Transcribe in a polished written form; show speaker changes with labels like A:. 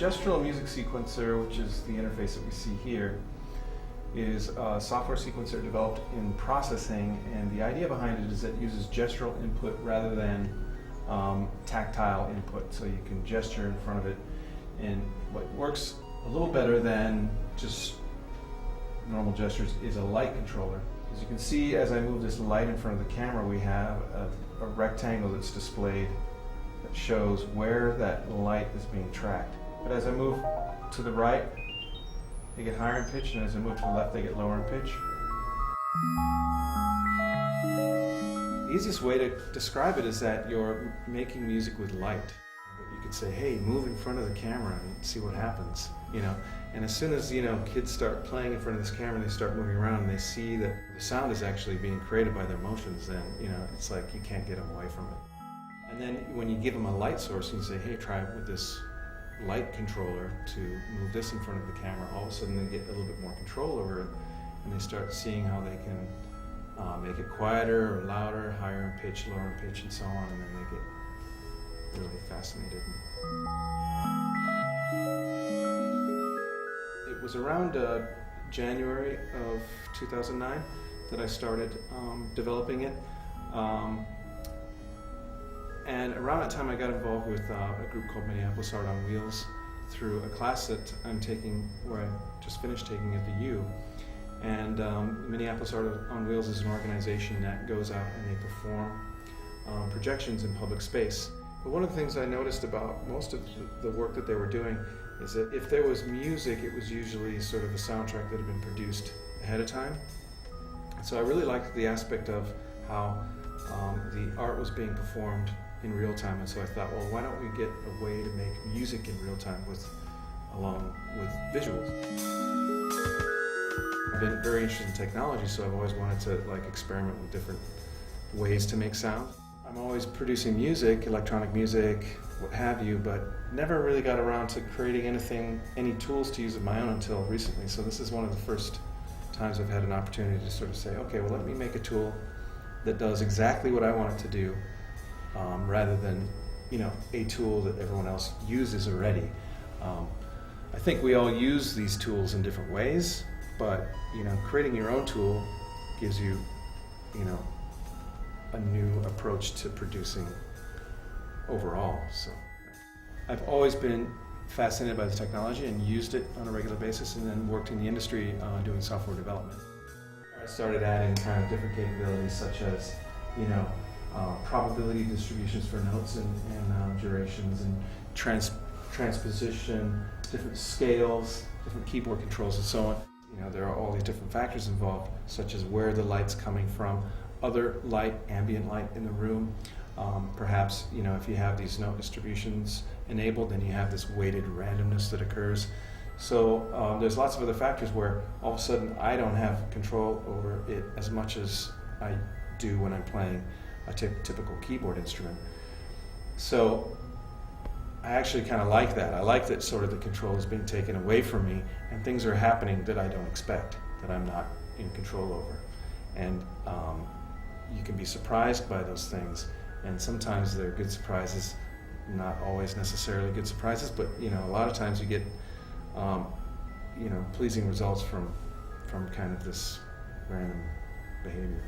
A: Gestural music sequencer, which is the interface that we see here, is a software sequencer developed in processing, and the idea behind it is that it uses gestural input rather than tactile input, so you can gesture in front of it. And what works a little better than just normal gestures is a light controller. As you can see, as I move this light in front of the camera, we have a rectangle that's displayed that shows where that light is being tracked. But as I move to the right, they get higher in pitch, and as I move to the left, they get lower in pitch. The easiest way to describe it is that you're making music with light. You could say, hey, move in front of the camera and see what happens, you know. And as soon as, kids start playing in front of this camera and they start moving around and they see that the sound is actually being created by their motions, then, it's like you can't get them away from it. And then when you give them a light source and you say, hey, try with this light controller to move this in front of the camera, all of a sudden they get a little bit more control over it, and they start seeing how they can make it quieter or louder, higher in pitch, lower in pitch, and so on, and then they get really fascinated. It was around January of 2009 that I started developing it. And around that time I got involved with a group called Minneapolis Art on Wheels through a class that I'm taking, where I just finished taking at the U. And Minneapolis Art on Wheels is an organization that goes out and they perform projections in public space. But one of the things I noticed about most of the work that they were doing is that if there was music, it was usually sort of a soundtrack that had been produced ahead of time. And so I really liked the aspect of how the art was being performed in real time, and so I thought, well, why don't we get a way to make music in real time along with visuals? I've been very interested in technology, so I've always wanted to experiment with different ways to make sound. I'm always producing music, electronic music, what have you, but never really got around to creating any tools to use of my own until recently. So this is one of the first times I've had an opportunity to sort of say, okay, well, let me make a tool that does exactly what I want it to do, rather than a tool that everyone else uses already. I think we all use these tools in different ways, but creating your own tool gives you a new approach to producing overall. So I've always been fascinated by the technology and used it on a regular basis, and then worked in the industry doing software development. I started adding kind of different capabilities, such as probability distributions for notes and durations, and transposition, different scales, different keyboard controls, and so on. There are all these different factors involved, such as where the light's coming from, other light, ambient light in the room. Perhaps, if you have these note distributions enabled, then you have this weighted randomness that occurs. So there's lots of other factors where all of a sudden I don't have control over it as much as I do when I'm playing a typical keyboard instrument. So I actually kind of like that. I like that sort of the control is being taken away from me, and things are happening that I don't expect, that I'm not in control over. And you can be surprised by those things, and sometimes they're good surprises, not always necessarily good surprises, but a lot of times you get pleasing results from kind of this random behavior.